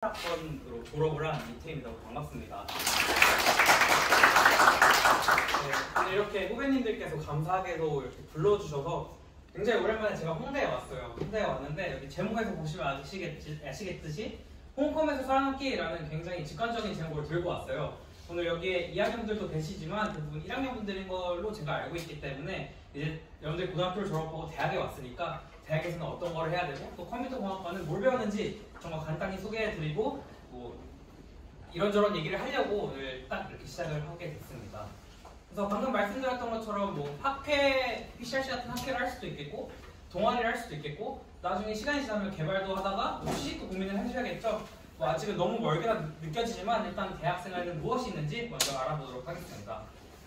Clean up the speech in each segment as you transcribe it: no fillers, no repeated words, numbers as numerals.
학번으로 졸업을 한 이태입니다. 반갑습니다. 네, 이렇게 후배님들께서 감사하게도 이렇게 불러주셔서 굉장히 오랜만에 제가 홍대에 왔어요. 홍대에 왔는데 여기 제목에서 보시면 아시겠듯이 홈컴에서 살아남기라는 굉장히 직관적인 제목을 들고 왔어요. 오늘 여기에 2학년들도 계시지만 대부분 1학년분들인 걸로 제가 알고 있기 때문에 이제 여러분들이 고등학교를 졸업하고 대학에 왔으니까 대학에서는 어떤 걸 해야 되고 또 컴퓨터공학과는 뭘 배웠는지 정말 간단히 소개해드리고 뭐 이런저런 얘기를 하려고 오늘 딱 이렇게 시작을 하게 됐습니다. 그래서 방금 말씀드렸던 것처럼 뭐 학회, PCRC 같은 학회를 할 수도 있겠고 동아리를 할 수도 있겠고 나중에 시간이 지나면 개발도 하다가 뭐 취직도 고민을 해주셔야겠죠. 뭐 아직은 너무 멀게나 느껴지지만 일단 대학생활은 무엇이 있는지 먼저 알아보도록 하겠습니다.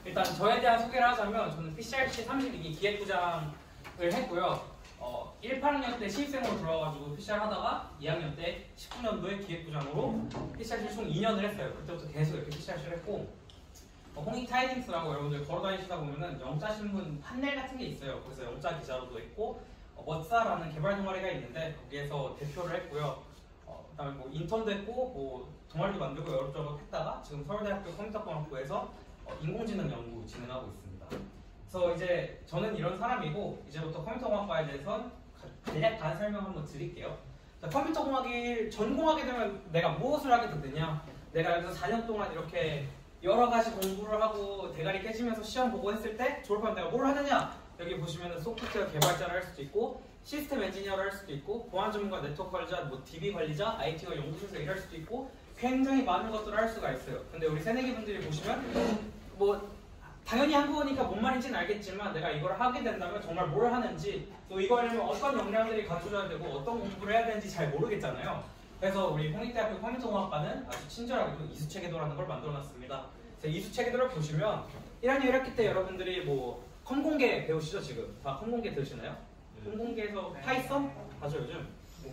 일단 저에 대한 소개를 하자면 저는 PCRC 32기 기획부장을 했고요. 18학년 때 신입생으로 들어와가지고 PCR 하다가 2학년 때 19년도에 기획부장으로 PCRC 총 2년을 했어요. 그때부터 계속 이렇게 PCRC를 했고 홍익타이딩스라고 여러분들 걸어다니시다 보면은 영자신문 판넬 같은 게 있어요. 그래서 영자 기자로도 했고 멋사라는 개발 동아리가 있는데 거기에서 대표를 했고요. 그다음에 뭐 인턴도 했고 뭐 동아리도 만들고 여러저러 했다가 지금 서울대학교 컴퓨터공학부에서 인공지능 연구 진행하고 있습니다. 그래서 이제 저는 이런 사람이고 이제부터 컴퓨터공학과에 대해서 간략한 설명 한번 드릴게요. 자, 컴퓨터공학을 전공하게 되면 내가 무엇을 하게 되느냐? 내가 여기서 4년 동안 이렇게 여러 가지 공부를 하고 대가리 깨지면서 시험 보고 했을 때 졸업하면 내가 뭘 하느냐? 여기 보시면 소프트웨어 개발자를 할 수도 있고 시스템 엔지니어를 할 수도 있고 보안 전문가, 네트워크 관리자, 뭐 DB 관리자, IT와 연구소에서 일할 수도 있고 굉장히 많은 것들을 할 수가 있어요. 근데 우리 새내기 분들이 보시면 뭐 당연히 한국어니까 뭔 말인지는 알겠지만 내가 이걸 하게 된다면 정말 뭘 하는지 또 이거 하려면 어떤 역량들이 갖춰져야 되고 어떤 공부를 해야 되는지 잘 모르겠잖아요. 그래서 우리 홍익대학교 컴퓨터공학과는 아주 친절하게도 이수체계도라는 걸 만들어놨습니다. 이수체계도를 보시면 1학년 1학기 때 여러분들이 뭐 컴공계 배우시죠 지금? 다 컴공계 들으시나요? 컴공계에서 파이썬? 하죠 요즘?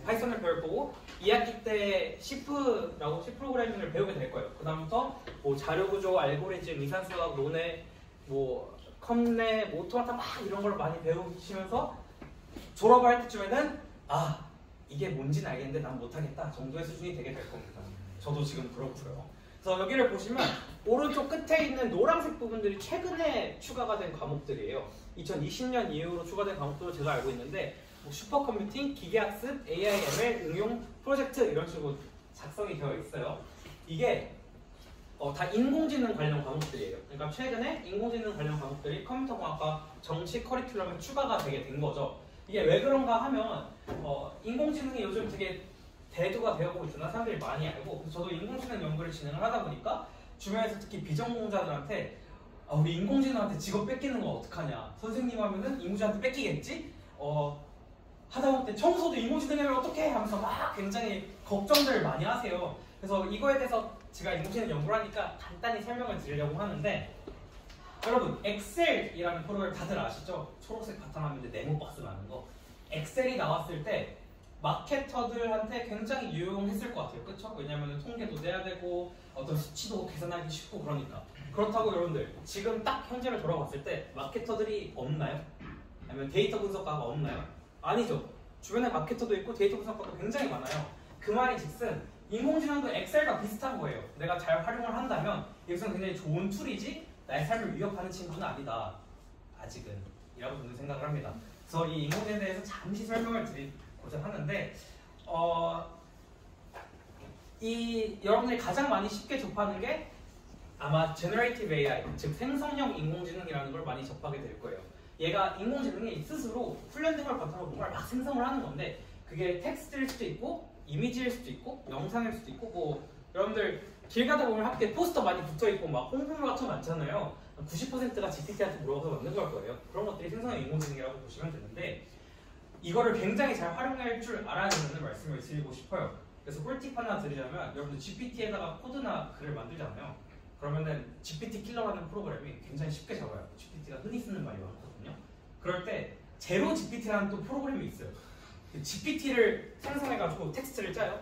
파이썬을 배울 거고 2학기 때 C라고 C 프로그래밍을 배우게 될 거예요. 그 다음부터 뭐 자료구조, 알고리즘, 이산수학, 논해, 뭐 컴내, 뭐 오토마타 막 이런 걸 많이 배우시면서 졸업을 할 때쯤에는 아 이게 뭔지는 알겠는데 난 못하겠다 정도의 수준이 되게 될 겁니다. 저도 지금 그렇고요. 그래서 여기를 보시면 오른쪽 끝에 있는 노란색 부분들이 최근에 추가가 된 과목들이에요. 2020년 이후로 추가된 과목들로 제가 알고 있는데 뭐 슈퍼컴퓨팅, 기계학습, AI, ML, 응용, 프로젝트 이런 식으로 작성이 되어 있어요. 이게 다 인공지능 관련 과목들이에요. 그러니까 최근에 인공지능 관련 과목들이 컴퓨터공학과 정식 커리큘럼에 추가가 되게 된 거죠. 이게 왜 그런가 하면 인공지능이 요즘 되게 대두가 되어보고 있구나 사람들이 많이 알고 그래서 저도 인공지능 연구를 진행을 하다 보니까 주변에서 특히 비전공자들한테 우리 인공지능한테 직업 뺏기는 거 어떡하냐 선생님 하면은 인공지능한테 뺏기겠지? 하다못해 청소도 인공지능이 하면 어떡해? 하면서 막 굉장히 걱정들을 많이 하세요. 그래서 이거에 대해서 제가 인공지능 연구를 하니까 간단히 설명을 드리려고 하는데 여러분 엑셀이라는 프로그램 다들 아시죠? 초록색 바탕화면인데 네모 박스 많은 거 엑셀이 나왔을 때 마케터들한테 굉장히 유용했을 것 같아요. 그쵸? 왜냐면 통계도 내야 되고 어떤 수치도 계산하기 쉽고 그러니까 그렇다고 여러분들 지금 딱 현재를 돌아봤을 때 마케터들이 없나요? 아니면 데이터 분석가가 없나요? 아니죠. 주변에 마케터도 있고 데이터 분석가도 굉장히 많아요. 그 말인즉슨 인공지능도 엑셀과 비슷한 거예요. 내가 잘 활용을 한다면 이것은 굉장히 좋은 툴이지 나의 삶을 위협하는 친구는 아니다. 아직은 이라고 저는 생각을 합니다. 그래서 이 인공지능에 대해서 잠시 설명을 드리고자 하는데 여러분들이 가장 많이 쉽게 접하는 게 아마 Generative AI, 즉 생성형 인공지능이라는 걸 많이 접하게 될 거예요. 얘가 인공지능이 스스로 훈련된 걸 바탕으로 뭔가를 막 생성을 하는 건데 그게 텍스트일 수도 있고 이미지일 수도 있고 영상일 수도 있고 뭐 여러분들 길 가다 보면 학교에 포스터 많이 붙어있고 막 홍보물 같은 거 많잖아요. 90%가 GPT한테 물어봐서 만든 걸 거예요. 그런 것들이 생성형 인공지능이라고 보시면 되는데 이거를 굉장히 잘 활용할 줄 알아야 된다는 말씀을 드리고 싶어요. 그래서 꿀팁 하나 드리자면 여러분들 GPT에다가 코드나 글을 만들잖아요. 그러면은 GPT 킬러라는 프로그램이 굉장히 쉽게 잡아요. GPT가 흔히 쓰는 말이 많거든요. 그럴 때 제로 GPT라는 또 프로그램이 있어요. GPT를 생성해가지고 텍스트를 짜요.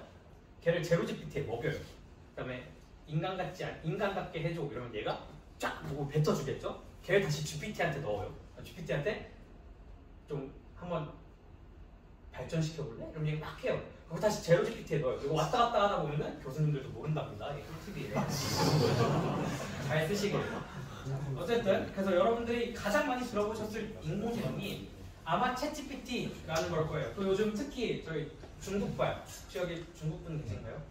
걔를 제로 GPT에 먹여요. 그 다음에 인간답게 해줘 이러면 얘가 쫙 보고 뱉어주겠죠. 걔를 다시 GPT한테 넣어요. GPT한테 좀 한번 발전시켜볼래? 그럼 얘가 막 해요. 그거 다시 제로 GPT에 넣어요. 이거 왔다 갔다 하다 보면은 교수님들도 모른답니다. 이게 꿀팁이에요. 잘 쓰시길. 어쨌든 그래서 여러분들이 가장 많이 들어보셨을 인공지능이 아마 챗GPT라는 걸 거예요. 또 요즘 특히 저희 중국발, 혹시 여기 중국분 계신가요?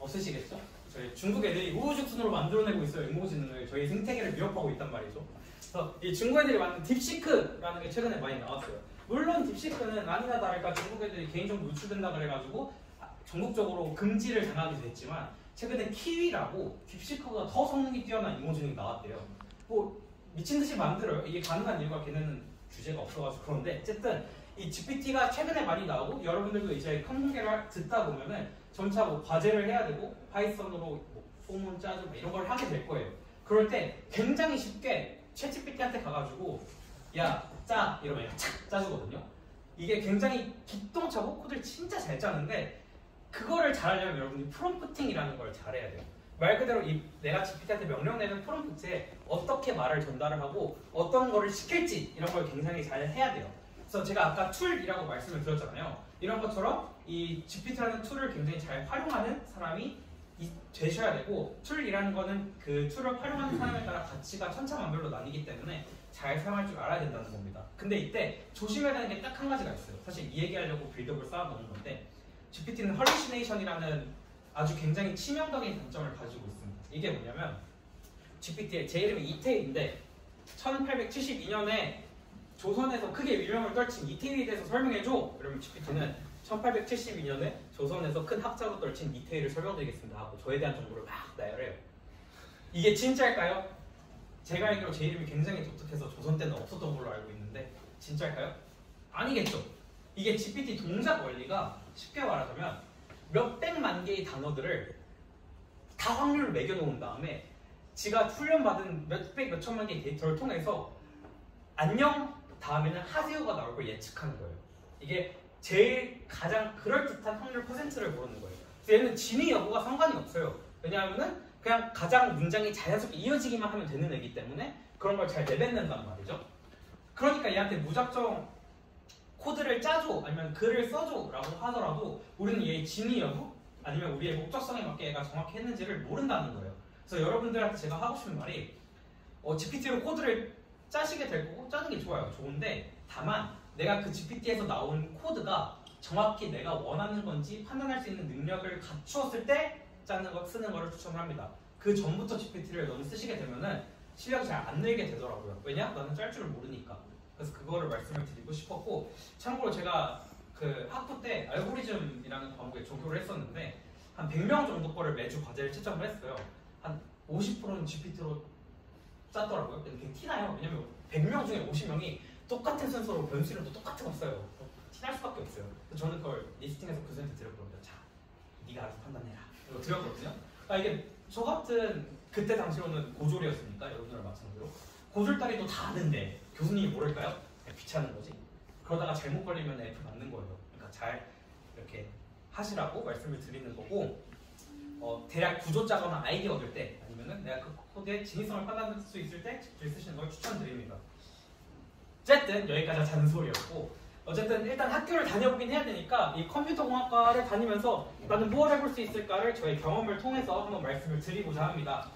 없으시겠죠? 저희 중국 애들이 우후죽순으로 만들어내고 있어요. 인공지능을 저희 생태계를 위협하고 있단 말이죠. 그래서 이 중국 애들이 만든 딥시크라는 게 최근에 많이 나왔어요. 물론 딥시크는 아니나 다를까 중국 애들이 개인정보 노출된다 그래가지고 전국적으로 금지를 당하게 됐지만 최근에 키위라고 딥시크가 더 성능이 뛰어난 인공지능이 나왔대요. 뭐 미친 듯이 만들어요. 이게 가능한 이유가 걔네는 규제가 없어가지고 그런데 어쨌든 이 GPT가 최근에 많이 나오고 여러분들도 이제 컴공개를 듣다 보면은 점차 뭐 과제를 해야 되고 파이썬으로 뭐 소문 짜고 이런 걸 하게 될 거예요. 그럴 때 굉장히 쉽게 챗GPT한테 가가지고 야 짜 이러면 착 짜주거든요. 이게 굉장히 기똥차고 코드를 진짜 잘 짜는데 그거를 잘하려면 여러분이 프롬프팅이라는 걸 잘해야 돼요. 말 그대로 내가 GPT한테 명령 내는 프롬프트에 어떻게 말을 전달을 하고 어떤 거를 시킬지 이런 걸 굉장히 잘 해야 돼요. 그래서 제가 아까 툴이라고 말씀을 드렸잖아요. 이런 것처럼 이 GPT라는 툴을 굉장히 잘 활용하는 사람이 되셔야 되고 툴이라는 거는 그 툴을 활용하는 사람에 따라 가치가 천차만별로 나뉘기 때문에 잘 사용할 줄 알아야 된다는 겁니다. 근데 이때 조심해야 되는 게 딱 한 가지가 있어요. 사실 이 얘기하려고 빌드업을 쌓아놓은 건데 GPT는 헐루시네이션이라는 아주 굉장히 치명적인 단점을 가지고 있습니다. 이게 뭐냐면 GPT의 제 이름이 이태희인데 1872년에 조선에서 크게 위명을 떨친 이태희에 대해서 설명해줘! 그러면 GPT는 1872년에 조선에서 큰 학자로 떨친 이태희를 설명드리겠습니다 하고 저에 대한 정보를 막 나열해요. 이게 진짜일까요? 제가 알기로 제 이름이 굉장히 독특해서 조선 때는 없었던 걸로 알고 있는데 진짜일까요? 아니겠죠. 이게 GPT 동작 원리가 쉽게 말하자면 몇백만 개의 단어들을 다 확률을 매겨놓은 다음에 지가 훈련받은 몇백 몇천만 개의 데이터를 통해서 안녕 다음에는 하세요가 나올 걸 예측하는 거예요. 이게 제일 가장 그럴듯한 확률 퍼센트를 모르는 거예요. 그래서 얘는 진위 여부가 상관이 없어요. 왜냐하면은 그냥 가장 문장이 자연스럽게 이어지기만 하면 되는 애기 때문에 그런 걸 잘 내뱉는단 말이죠. 그러니까 얘한테 무작정 코드를 짜줘 아니면 글을 써줘 라고 하더라도 우리는 얘의 진위 여부 아니면 우리의 목적성에 맞게 얘가 정확히 했는지를 모른다는 거예요. 그래서 여러분들한테 제가 하고 싶은 말이 GPT로 코드를 짜시게 될 거고 짜는 게 좋아요. 좋은데 다만 내가 그 GPT에서 나온 코드가 정확히 내가 원하는 건지 판단할 수 있는 능력을 갖추었을 때 쓰는 거를 추천을 합니다. 그 전부터 GPT를 너무 쓰시게 되면은 실력이 잘 안 늘게 되더라고요. 왜냐? 나는 짤 줄을 모르니까. 그래서 그거를 말씀을 드리고 싶었고 참고로 제가 그 학부 때 알고리즘이라는 과목에 조교를 했었는데 한 100명 정도 거를 매주 과제를 채점을 했어요. 한 50%는 GPT로 짰더라고요. 근데 되게 티나요. 왜냐면 100명 중에 50명이 똑같은 순서로 변수를 또 똑같은 거 써요. 티날 수밖에 없어요. 그래서 저는 그걸 리스팅해서 교수한테 드렸거든요. 자, 네가 알아서 판단해라. 이거 드렸거든요. 이게 저 같은 그때 당시로는 고졸이었으니까 여러분들랑 마찬가지로 고졸 딸이 또 다 아는데 교수님이 모를까요? 귀찮은 거지. 그러다가 잘못 걸리면 F 맞는 거예요. 그러니까 잘 이렇게 하시라고 말씀을 드리는 거고 대략 구조 짜거나 아이디어 얻을 때 아니면은 내가 그 코드의 진위성을 판단할 수 있을 때 직접 쓰시는 걸 추천드립니다. 어쨌든 여기까지가 잔소리였고 어쨌든 일단 학교를 다녀보긴 해야 되니까 이 컴퓨터공학과를 다니면서 나는 무엇을 해볼 수 있을까를 저의 경험을 통해서 한번 말씀을 드리고자 합니다.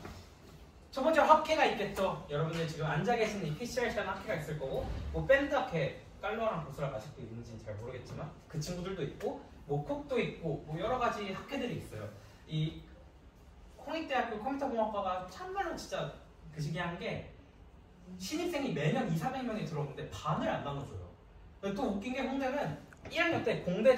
첫 번째로 학회가 있겠죠. 여러분들 지금 앉아 계신 이 PCRC라는 학회가 있을 거고 뭐 밴드 학회, 깔로아랑 보스랑 아직도 있는지는 잘 모르겠지만 그 친구들도 있고 뭐 콕도 있고 뭐 여러 가지 학회들이 있어요. 이 홍익대학교 컴퓨터공학과가 참말로 진짜 그 시기한 게 신입생이 매년 200~400명이 들어오는데 반을 안 나눠줘요. 또 웃긴 게 홍대는 1학년 때 공대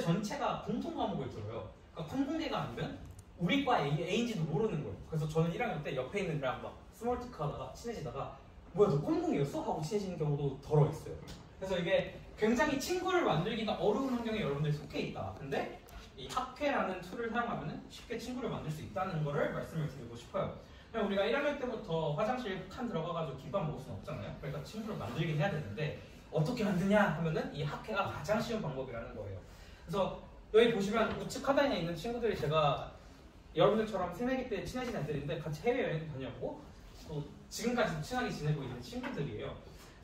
전체가 공통 과목을 들어요. 그러니까 컴공대가 아니면 우리 과 A인지도 모르는 거예요. 그래서 저는 1학년 때 옆에 있는 애랑 막 스몰 토크 하다가 친해지다가 뭐야 너 컴공이었어? 하고 친해지는 경우도 덜어 있어요. 그래서 이게 굉장히 친구를 만들기가 어려운 환경에 여러분들이 속해 있다. 근데 이 학회라는 툴을 사용하면 쉽게 친구를 만들 수 있다는 거를 말씀을 드리고 싶어요. 그냥 우리가 1학년 때부터 화장실 칸 들어가가지고 김밥 먹을 수는 없잖아요. 그러니까 친구를 만들긴 해야 되는데 어떻게 만드냐 하면은 이 학회가 가장 쉬운 방법이라는 거예요. 그래서 여기 보시면 우측 하단에 있는 친구들이 제가 여러분들처럼 새내기 때 친해진 애들인데 같이 해외여행 다녀오고 또 지금까지 친하게 지내고 있는 친구들이에요.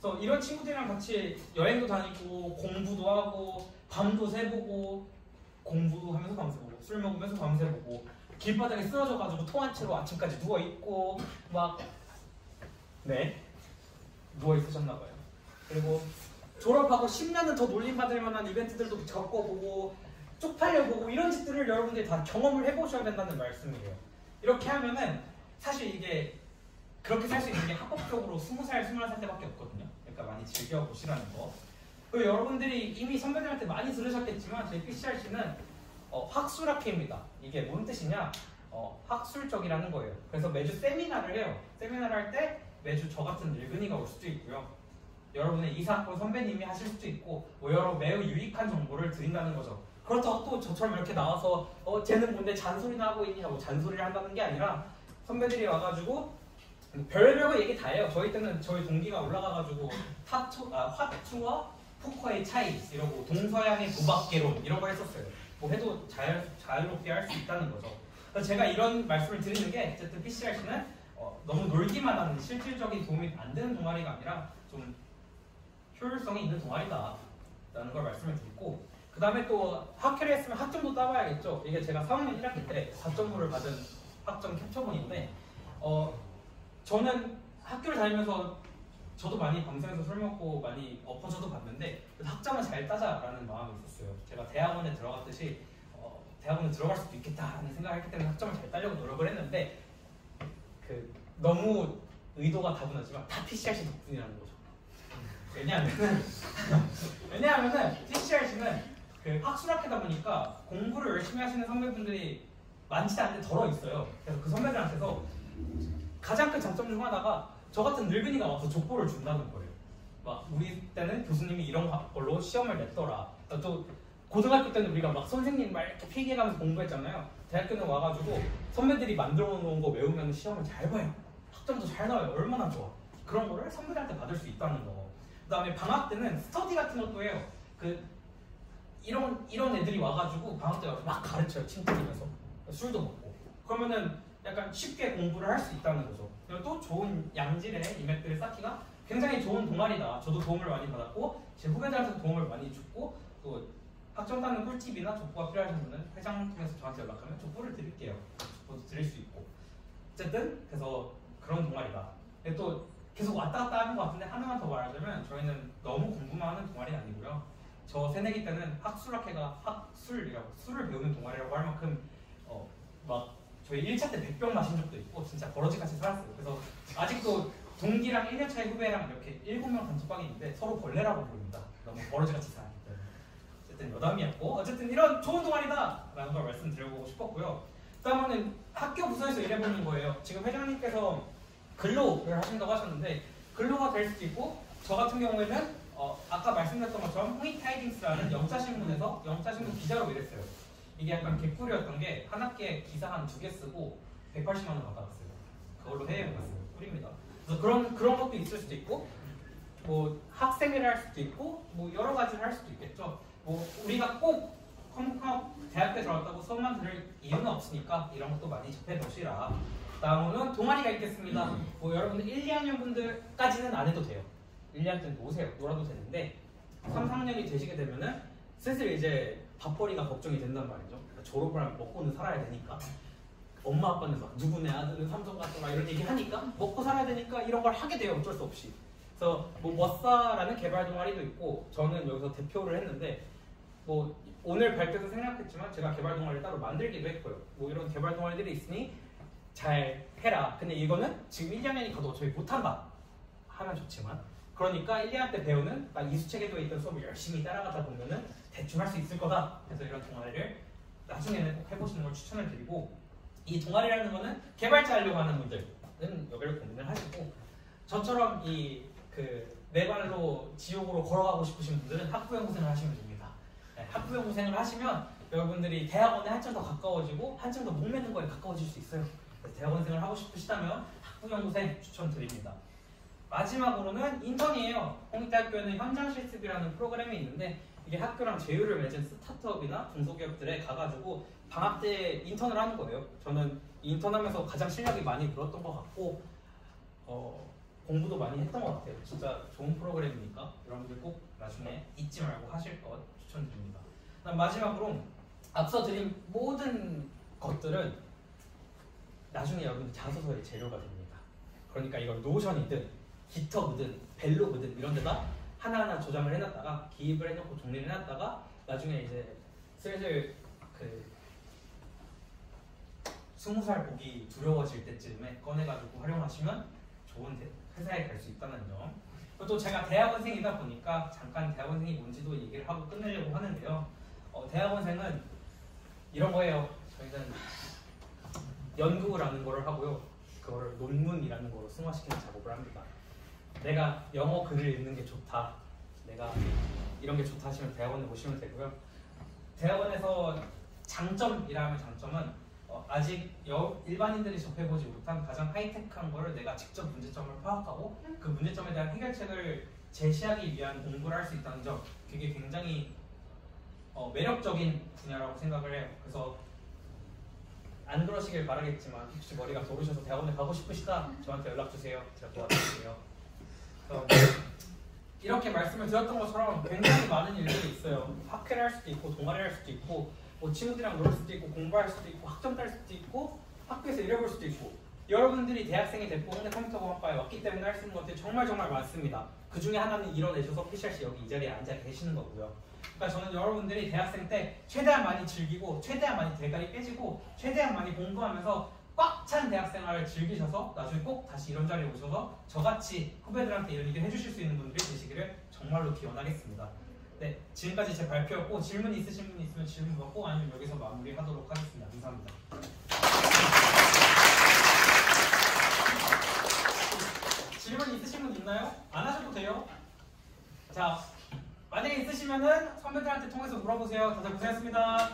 그래서 이런 친구들이랑 같이 여행도 다니고 공부도 하고 밤도 새보고 공부도 하면서 밤새보고 술 먹으면서 밤새보고 길바닥에 쓰러져가지고 토한 채로 아침까지 누워있고 막 네 누워있으셨나봐요. 그리고 졸업하고 10년은 더 놀림받을 만한 이벤트들도 겪어보고 쪽팔려보고 이런 짓들을 여러분들이 다 경험을 해보셔야 된다는 말씀이에요. 이렇게 하면은 사실 이게 그렇게 살 수 있는 게 합법적으로 20살, 21살 때밖에 없거든요. 그러니까 많이 즐겨보시라는 거. 그리고 여러분들이 이미 선배들한테 많이 들으셨겠지만 저희 PCRC는 학술학회입니다. 이게 뭔 뜻이냐? 학술적이라는 거예요. 그래서 매주 세미나를 해요. 세미나를 할 때 매주 저 같은 늙은이가 올 수도 있고요. 여러분의 이사학번 선배님이 하실 수도 있고 뭐 여러 매우 유익한 정보를 드린다는 거죠. 그렇다고 또 저처럼 이렇게 나와서 쟤는 뭔데 잔소리나 하고 있냐 뭐 잔소리를 한다는 게 아니라 선배들이 와가지고 별별 얘기 다 해요. 저희 때는 저희 동기가 올라가가지고 화투와 포커의 차이 이러고 동서양의 도박개론 이런 걸 했었어요. 뭐 해도 자유롭게 할 수 있다는 거죠. 그래서 제가 이런 말씀을 드리는 게 어쨌든 PCRC는 너무 놀기만 하는 실질적인 도움이 안 되는 동아리가 아니라 좀 효율성이 있는 동아리다 라는 걸 말씀을 드리고 그 다음에 또 학회를 했으면 학점도 따봐야겠죠. 이게 제가 4학년 1학기 때 4.5를 받은 학점 캡처본인데 저는 학교를 다니면서 저도 많이 밤새면서 술 먹고 많이 엎어져도 봤는데 학점을 잘 따자라는 마음이 있었어요. 제가 대학원에 들어갔듯이 대학원에 들어갈 수도 있겠다라는 생각을 했기 때문에 학점을 잘 따려고 노력을 했는데 너무 의도가 다분하지만 다 PCRC 덕분이라는 거죠. 왜냐하면은 PCRC는 학술학회다 보니까 공부를 열심히 하시는 선배분들이 많지 않은데 덜어 있어요. 그래서 그 선배들한테서 가장 큰 장점 중 하나가 저 같은 늙은이가 와서 족보를 준다는 거예요. 막 우리 때는 교수님이 이런 걸로 시험을 냈더라. 또 고등학교 때는 우리가 막 선생님 막 이렇게 필기해가면서 공부했잖아요. 대학교는 와가지고 선배들이 만들어 놓은 거 외우면 시험을 잘 봐요. 학점도 잘 나와요. 얼마나 좋아. 그런 거를 선배들한테 받을 수 있다는 거. 그 다음에 방학 때는 스터디 같은 것도 해요. 이런 애들이 와가지고 방학 때 와서 막 가르쳐요. 칭찬이면서 술도 먹고. 그러면은 약간 쉽게 공부를 할 수 있다는 거죠. 그리고 또 좋은 양질의 이맥들을 쌓기가 굉장히 좋은 동아리다. 저도 도움을 많이 받았고 제 후배들한테도 도움을 많이 줬고 또 학점 따는 꿀팁이나 족보가 필요하신 분은 회장 통해서 저한테 연락하면 족보를 드릴게요. 족보도 드릴 수 있고 어쨌든 그래서 그런 동아리다. 또 계속 왔다 갔다 하는 것 같은데 하나만 더 말하자면 저희는 너무 공부만 하는 동아리는 아니고요. 저 새내기 때는 학술학회가 학술이라고 술을 배우는 동아리라고 할 만큼 막 저희 1차 때 100병 마신 적도 있고 진짜 버러지같이 살았어요. 그래서 아직도 동기랑 1년 차의 후배랑 이렇게 7명 단톡방이 있는데 서로 벌레라고 부릅니다. 너무 버러지같이 살았기 때문에. 어쨌든 여담이었고 어쨌든 이런 좋은 동아리다 라는 걸 말씀드려보고 싶었고요. 다음은 학교 부서에서 일해보는 거예요. 지금 회장님께서 근로를 하신다고 하셨는데 근로가 될 수도 있고 저 같은 경우에는 아까 말씀드렸던 것처럼 홍익타이딩스라는 영자신문에서 영자신문 기자로 일했어요. 이게 약간 개꿀이었던 게 한 학기에 기사 한 2개 쓰고 180만 원 받아갔어요. 그걸로 해외 갔어요. 꿀입니다. 그래서 그런 것도 있을 수도 있고 뭐 학생회를 할 수도 있고 뭐 여러 가지를 할 수도 있겠죠. 뭐 우리가 꼭 대학교에 들어갔다고 수업만 들을 이유는 없으니까 이런 것도 많이 접해 보시라. 다음으로는 동아리가 있겠습니다. 뭐 여러분들 1, 2학년 분들까지는 안 해도 돼요. 1, 2학년 때는 노세요. 놀아도 되는데 3, 4학년이 되시게 되면은 슬슬 이제 밥벌이가 걱정이 된단 말이죠. 그러니까 졸업을 하면 먹고는 살아야 되니까 엄마 아빠는 막 누구네 아들은 삼성 갔더라 이런 얘기 하니까 먹고 살아야 되니까 이런 걸 하게 돼요. 어쩔 수 없이. 그래서 뭐 머싸라는 개발 동아리도 있고 저는 여기서 대표를 했는데 뭐 오늘 발표도 생략했지만 제가 개발 동아리를 따로 만들기도 했고요. 뭐 이런 개발 동아리들이 있으니 잘 해라. 근데 이거는 지금 1, 2학년이 가도 저희 못한다 하면 좋지만 그러니까 1, 2학년 때 배우는 이수체계도에 있던 수업을 열심히 따라가다 보면은 대충 할 수 있을 거다. 그래서 이런 동아리를 나중에는 꼭 해보시는 걸 추천을 드리고 이 동아리라는 거는 개발자 하려고 하는 분들은 여기를 고민을 하시고 저처럼 내 발로 지옥으로 걸어가고 싶으신 분들은 학부형고생을 하시면 됩니다. 네, 학부형고생을 하시면 여러분들이 대학원에 한층 더 가까워지고 한층 더 목매는 거에 가까워질 수 있어요. 그래서 대학원생을 하고 싶으시다면 학부형고생 추천드립니다. 마지막으로는 인턴이에요. 홍익대학교에는 현장실습이라는 프로그램이 있는데 이게 학교랑 제휴를 맺은 스타트업이나 중소기업들에 가가지고 방학 때 인턴을 하는 거예요. 저는 인턴하면서 가장 실력이 많이 늘었던 것 같고 공부도 많이 했던 것 같아요. 진짜 좋은 프로그램이니까 여러분들 꼭 나중에 잊지 말고 하실 것 추천드립니다. 그다음 마지막으로 앞서 드린 모든 것들은 나중에 여러분들 자소서의 재료가 됩니다. 그러니까 이걸 노션이든 기터브든 벨로그든 이런 데다 하나하나 저장을 해놨다가 기입을 해놓고 정리를 해놨다가 나중에 이제 슬슬 그 20살 보기 두려워질 때쯤에 꺼내가지고 활용하시면 좋은 회사에 갈 수 있다는 점. 또 제가 대학원생이다 보니까 잠깐 대학원생이 뭔지도 얘기를 하고 끝내려고 하는데요. 대학원생은 이런 거예요. 저희는 연구라는 거를 하고요. 그거를 논문이라는 거로 승화시키는 작업을 합니다. 내가 영어 글을 읽는 게 좋다. 내가 이런 게 좋다 하시면 대학원에 오시면 되고요. 대학원에서 장점이라면 장점은 아직 일반인들이 접해보지 못한 가장 하이테크한 거를 내가 직접 문제점을 파악하고 그 문제점에 대한 해결책을 제시하기 위한 공부를 할 수 있다는 점, 그게 굉장히 매력적인 분야라고 생각을 해요. 그래서 안 그러시길 바라겠지만 혹시 머리가 돌으셔서 대학원에 가고 싶으시다 저한테 연락주세요. 제가 도와드릴게요. 이렇게 말씀을 드렸던 것처럼 굉장히 많은 일들이 있어요. 학회를 할 수도 있고 동아리를 할 수도 있고 뭐 친구들이랑 놀 수도 있고 공부할 수도 있고 학점 딸 수도 있고 학교에서 일해볼 수도 있고 여러분들이 대학생이 됐고 홍대 컴퓨터공학과에 왔기 때문에 할 수 있는 것들이 정말 많습니다. 그 중에 하나는 이뤄내셔서 PCRC 여기 이 자리에 앉아 계시는 거고요. 그러니까 저는 여러분들이 대학생 때 최대한 많이 즐기고 최대한 많이 대가리 빼지고 최대한 많이 공부하면서 꽉 찬 대학생활을 즐기셔서 나중에 꼭 다시 이런 자리에 오셔서 저같이 후배들한테 이런 얘기를 해주실 수 있는 분들이 되시기를 정말로 기원하겠습니다. 네, 지금까지 제 발표였고 질문 있으신 분 있으면 질문 받고 아니면 여기서 마무리하도록 하겠습니다. 감사합니다. 질문 있으신 분 있나요? 안 하셔도 돼요. 자, 만약에 있으시면은 선배들한테 통해서 물어보세요. 다들 고생했습니다.